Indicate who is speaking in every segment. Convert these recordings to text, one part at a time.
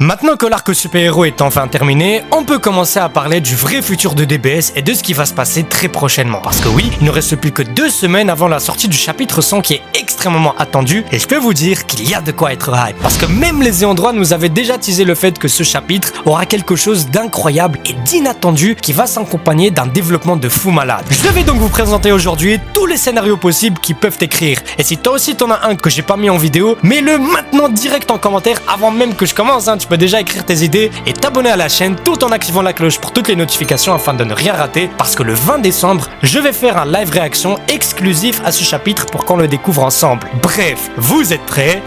Speaker 1: Maintenant que l'arc super-héros est enfin terminé, on peut commencer à parler du vrai futur de DBS et de ce qui va se passer très prochainement. Parce que oui, il ne reste plus que 2 semaines avant la sortie du chapitre 100 qui est extrêmement attendu et je peux vous dire qu'il y a de quoi être hype. Parce que même les ayants droit nous avaient déjà teasé le fait que ce chapitre aura quelque chose d'incroyable et d'inattendu qui va s'accompagner d'un développement de fou malade. Je vais donc vous présenter aujourd'hui tous les scénarios possibles qui peuvent écrire. Et si toi aussi t'en as un que j'ai pas mis en vidéo, mets-le maintenant direct en commentaire avant même que je commence. Tu peux déjà écrire tes idées et t'abonner à la chaîne tout en activant la cloche pour toutes les notifications afin de ne rien rater. Parce que le 20 décembre, je vais faire un live réaction exclusif à ce chapitre pour qu'on le découvre ensemble. Bref, vous êtes prêts?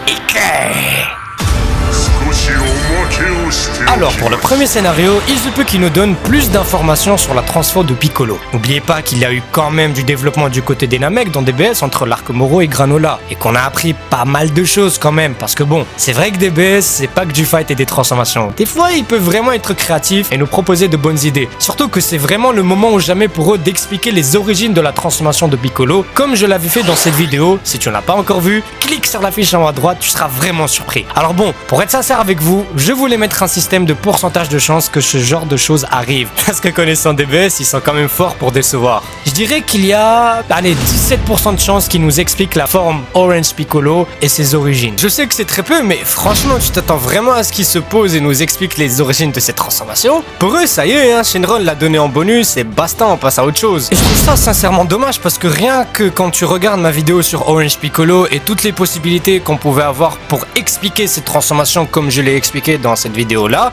Speaker 1: Alors pour le premier scénario, il se peut qu'il nous donne plus d'informations sur la transfo de Piccolo. N'oubliez pas qu'il y a eu quand même du développement du côté des Namek dans DBS entre l'arc Moro et Granola, et qu'on a appris pas mal de choses quand même, parce que bon, c'est vrai que DBS c'est pas que du fight et des transformations. Des fois ils peuvent vraiment être créatifs et nous proposer de bonnes idées. Surtout que c'est vraiment le moment ou jamais pour eux d'expliquer les origines de la transformation de Piccolo, comme je l'avais fait dans cette vidéo. Si tu n'as pas encore vu, clique sur la fiche en haut à droite, tu seras vraiment surpris. Alors bon, pour être sincère avec vous, je voulais mettre un système de pourcentage de chance que ce genre de choses arrive. Parce que connaissant DBS, ils sont quand même forts pour décevoir. Je dirais qu'il y a, 17% de chance qu'ils nous expliquent la forme Orange Piccolo et ses origines. Je sais que c'est très peu, mais franchement, tu t'attends vraiment à ce qu'ils se posent et nous expliquent les origines de cette transformation? Pour eux, ça y est, Shenron l'a donné en bonus et basta, on passe à autre chose. Et je trouve ça sincèrement dommage parce que rien que quand tu regardes ma vidéo sur Orange Piccolo et toutes les possibilités qu'on pouvait avoir pour expliquer cette transformation comme je l'ai expliqué dans cette vidéo là,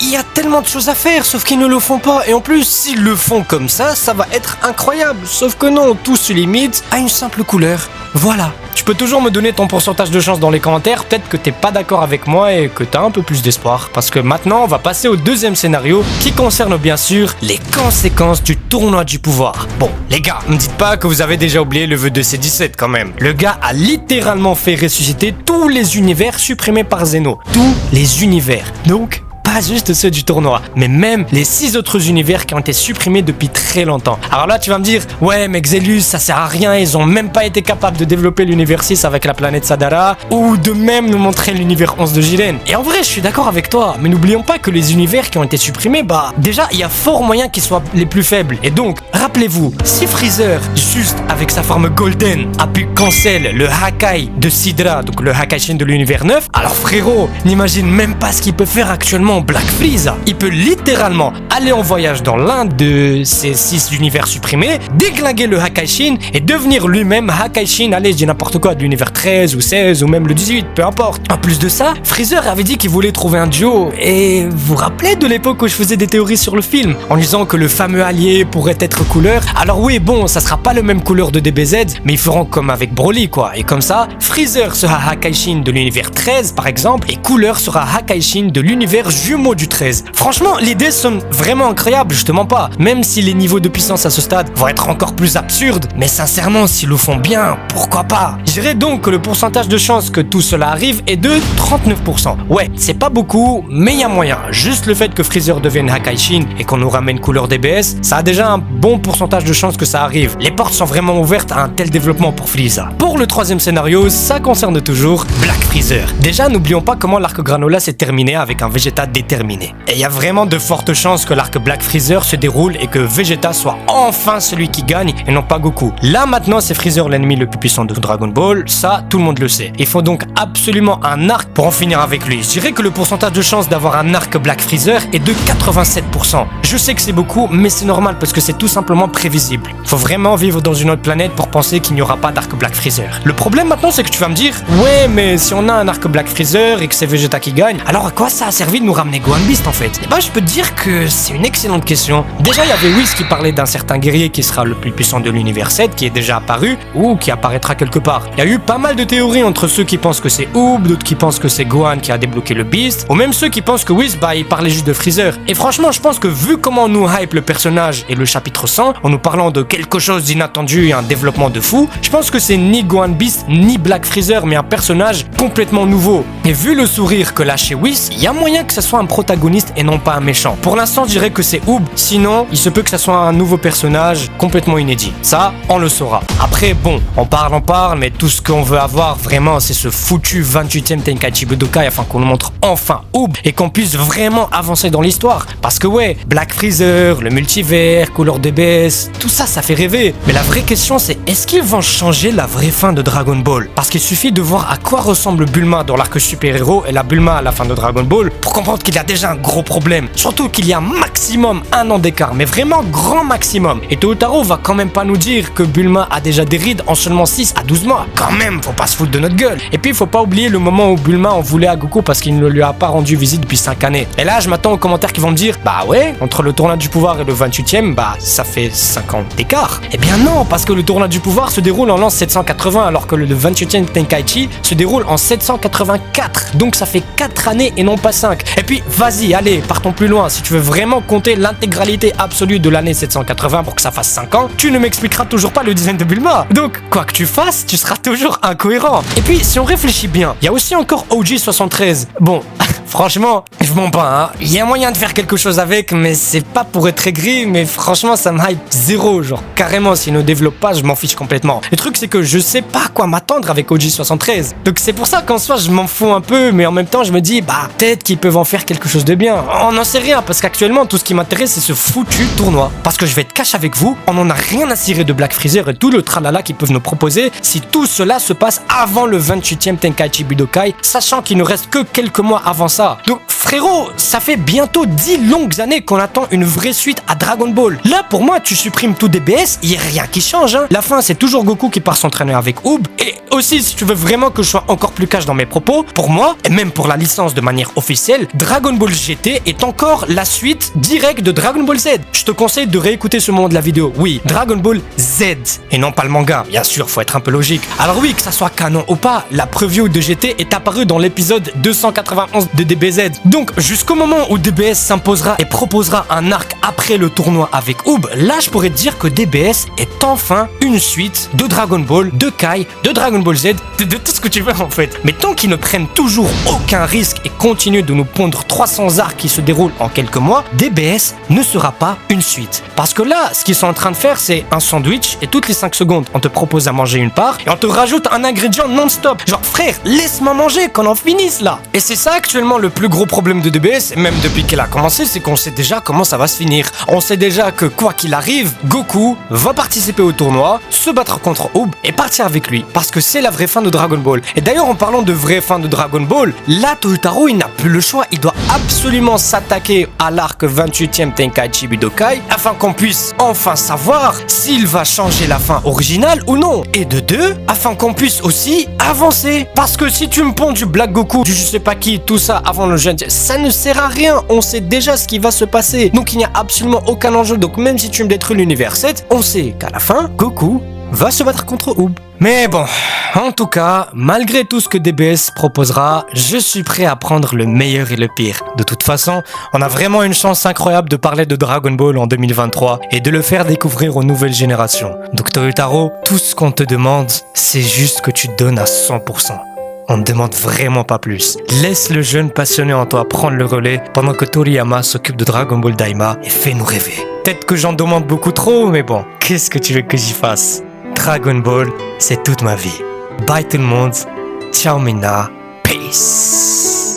Speaker 1: il y a tellement de choses à faire, sauf qu'ils ne le font pas. Et en plus, s'ils le font comme ça va être incroyable. Sauf que non, tout se limite à une simple couleur. Voilà. Tu peux toujours me donner ton pourcentage de chance dans les commentaires. Peut-être que t'es pas d'accord avec moi et que t'as un peu plus d'espoir. Parce que maintenant, on va passer au deuxième scénario qui concerne bien sûr les conséquences du tournoi du pouvoir. Bon, les gars, me dites pas que vous avez déjà oublié le vœu de C17 quand même. Le gars a littéralement fait ressusciter tous les univers supprimés par Zeno. Tous les univers. Donc, pas juste ceux du tournoi, mais même les 6 autres univers qui ont été supprimés depuis très longtemps. Alors là, tu vas me dire, ouais, mais Xelus, ça sert à rien, ils ont même pas été capables de développer l'univers 6 avec la planète Sadara, ou de même nous montrer l'univers 11 de Jiren. Et en vrai, je suis d'accord avec toi, mais n'oublions pas que les univers qui ont été supprimés, déjà, il y a fort moyen qu'ils soient les plus faibles. Et donc, rappelez-vous, si Freezer, juste avec sa forme Golden, a pu cancel le Hakai de Sidra, donc le Hakaishin de l'univers 9, alors frérot, n'imagine même pas ce qu'il peut faire actuellement Black Frieza. Il peut littéralement aller en voyage dans l'un de ces 6 univers supprimés, déglinguer le Hakaishin et devenir lui-même Hakaishin, allez, je dis n'importe quoi, de l'univers 13 ou 16 ou même le 18, peu importe. En plus de ça, Freezer avait dit qu'il voulait trouver un duo. Et vous vous rappelez de l'époque où je faisais des théories sur le film, en disant que le fameux allié pourrait être couleur? Alors oui, bon, ça sera pas le même couleur de DBZ, mais ils feront comme avec Broly, quoi. Et comme ça, Freezer sera Hakaishin de l'univers 13, par exemple, et Couleur sera Hakaishin de l'univers jumeau du 13. Franchement, l'idée sonne vraiment incroyable, je te mens pas. Même si les niveaux de puissance à ce stade vont être encore plus absurdes, mais sincèrement, s'ils le font bien, pourquoi pas? Je dirais donc que le pourcentage de chance que tout cela arrive est de 39%. Ouais, c'est pas beaucoup, mais il y a moyen. Juste le fait que Freezer devienne Hakaishin et qu'on nous ramène couleur DBS, ça a déjà un bon pourcentage de chance que ça arrive. Les portes sont vraiment ouvertes à un tel développement pour Frieza. Pour le troisième scénario, ça concerne toujours Black Freezer. Déjà, n'oublions pas comment l'arc Granola s'est terminé avec un Vegeta déterminé. Et il y a vraiment de fortes chances que l'arc Black Freezer se déroule et que Vegeta soit enfin celui qui gagne et non pas Goku. Là maintenant, c'est Freezer l'ennemi le plus puissant de Dragon Ball, ça tout le monde le sait. Il faut donc absolument un arc pour en finir avec lui. Je dirais que le pourcentage de chance d'avoir un arc Black Freezer est de 87%. Je sais que c'est beaucoup, mais c'est normal parce que c'est tout simplement prévisible. Faut vraiment vivre dans une autre planète pour penser qu'il n'y aura pas d'arc Black Freezer. Le problème maintenant, c'est que tu vas me dire, ouais, mais si on a un arc Black Freezer et que c'est Vegeta qui gagne, alors à quoi ça a servi de nous ramener Gohan Beast en fait? Et je peux te dire que c'est une excellente question. Déjà, il y avait Whis qui parlait d'un certain guerrier qui sera le plus puissant de l'univers 7, qui est déjà apparu, ou qui apparaîtra quelque part. Il y a eu pas mal de théories entre ceux qui pensent que c'est Oob, d'autres qui pensent que c'est Gohan qui a débloqué le Beast, ou même ceux qui pensent que Whis, il parlait juste de Freezer. Et franchement, je pense que vu comment on nous hype le personnage et le chapitre 100 en nous parlant de quelque chose d'inattendu et un développement de fou, je pense que c'est ni Gohan Beast ni Black Freezer mais un personnage complètement nouveau. Et vu le sourire que lâchait Whis, il y a moyen que ça soit un protagoniste et non pas un méchant. Pour l'instant, je dirais que c'est Oob, sinon il se peut que ça soit un nouveau personnage complètement inédit. Ça, on le saura. Après, bon, on parle, mais tout ce qu'on veut avoir vraiment, c'est ce foutu 28e Tenkaichi Budokai afin qu'on nous montre enfin Oob et qu'on puisse vraiment avancer dans l'histoire. Parce que ouais, Black Freezer, le multivers, Couleur DBS, tout ça, ça fait rêver. Mais la vraie question, c'est est-ce qu'ils vont changer la vraie fin de Dragon Ball? Parce qu'il suffit de voir à quoi ressemble Bulma dans l'arc super-héros et la Bulma à la fin de Dragon Ball pour comprendre qu'il y a déjà un gros problème. Surtout qu'il y a maximum 1 an d'écart, mais vraiment grand maximum. Et Toyotaro va quand même pas nous dire que Bulma a déjà des rides en seulement 6 à 12 mois. Quand même, faut pas se foutre de notre gueule. Et puis, faut pas oublier le moment où Bulma en voulait à Goku parce qu'il ne lui a pas rendu visite depuis 5 années. Et là, je m'attends aux commentaires qui vont me dire bah ouais, entre le tournoi du pouvoir et le 28e, bah ça fait 5 ans d'écart. Eh bien non, parce que le tournoi du pouvoir se déroule en l'an 780 alors que le 28e Tenkaichi se déroule en 784. Donc ça fait 4 années et non pas 5. Et puis, vas-y, allez, partons plus loin. Si tu veux vraiment compter l'intégralité absolue de l'année 780 pour que ça fasse 5 ans, tu ne m'expliqueras toujours pas le design de Bulma. Donc, quoi que tu fasses, tu seras toujours incohérent. Et puis, si on réfléchit bien, il y a aussi encore OG73. Bon, franchement, je mens pas, hein. Il y a moyen de faire quelque chose avec, mais c'est pas pour être aigri, mais franchement, ça me hype zéro, genre. Carrément, s'il ne développe pas, je m'en fiche complètement. Le truc, c'est que je sais pas à quoi m'attendre avec OG73. Donc, c'est pour ça qu'en soi, je m'en fous un peu, mais en même temps, je me dis, bah, peut-être qu'ils peuvent en faire quelque chose de bien. On n'en sait rien, parce qu'actuellement, tout ce qui m'intéresse, c'est ce foutu tournoi. Parce que je vais être cash avec vous, on en a rien à cirer de Black Freezer et tout le tralala qu'ils peuvent nous proposer si tout cela se passe avant le 28e Tenkaichi Budokai, sachant qu'il ne reste que quelques mois avant ça. Donc, frérot, ça fait bientôt 10 longues années qu'on attend une vraie suite à Dragon Ball. Là, pour moi, tu supprimes tout DBS, il n'y a rien qui change, hein. La fin, c'est toujours Goku qui part s'entraîner avec Oob. Et aussi, si tu veux vraiment que je sois encore plus cash dans mes propos, pour moi, et même pour la licence de manière officielle, Dragon Ball GT est encore la suite directe de Dragon Ball Z. Je te conseille de réécouter ce moment de la vidéo. Oui, Dragon Ball Z, et non pas le manga. Bien sûr, faut être un peu logique. Alors oui, que ça soit canon ou pas, la preview de GT est apparue dans l'épisode 291 de DBZ. Donc, jusqu'au moment où DBS s'imposera et proposera un arc après le tournoi avec Oob, là, je pourrais te dire que DBS est enfin une suite de Dragon Ball, de Kai, de Dragon Ball Z, de tout ce que tu veux en fait. Mais tant qu'ils ne prennent toujours aucun risque et continuent de nous pondre 300 arcs qui se déroulent en quelques mois, DBS ne sera pas une suite. Parce que là, ce qu'ils sont en train de faire, c'est un sandwich et toutes les 5 secondes, on te propose à manger une part et on te rajoute un ingrédient non-stop. Genre, frère, laisse-moi manger qu'on en finisse là. Et c'est ça actuellement le plus gros problème de DBS, même depuis qu'elle a commencé, c'est qu'on sait déjà comment ça va se finir. On sait déjà que quoi qu'il arrive, Goku va participer au tournoi, se battre contre Oob et partir avec lui. Parce que c'est la vraie fin de Dragon Ball. Et d'ailleurs, en parlant de vraie fin de Dragon Ball, là, Toyotaro, il n'a plus le choix. Il doit absolument s'attaquer à l'arc 28e Tenkaichi Budokai afin qu'on puisse enfin savoir s'il va changer la fin originale ou non. Et de deux, afin qu'on puisse aussi avancer. Parce que si tu me ponds du Black Goku, du je sais pas qui, tout ça avant le jeune, ça ne sert à rien. On sait déjà ce qui va se passer. Donc il n'y a absolument aucun enjeu. Donc même si tu me détruis l'univers 7, on sait qu'à la fin, Goku va se battre contre Oob. Mais bon, en tout cas, malgré tout ce que DBS proposera, je suis prêt à prendre le meilleur et le pire. De toute façon, on a vraiment une chance incroyable de parler de Dragon Ball en 2023 et de le faire découvrir aux nouvelles générations. Donc Toyotaro, tout ce qu'on te demande, c'est juste que tu te donnes à 100%. On ne demande vraiment pas plus. Laisse le jeune passionné en toi prendre le relais pendant que Toriyama s'occupe de Dragon Ball Daima et fais-nous rêver. Peut-être que j'en demande beaucoup trop, mais bon, qu'est-ce que tu veux que j'y fasse? Dragon Ball, c'est toute ma vie. Bye tout le monde. Ciao Mina. Peace.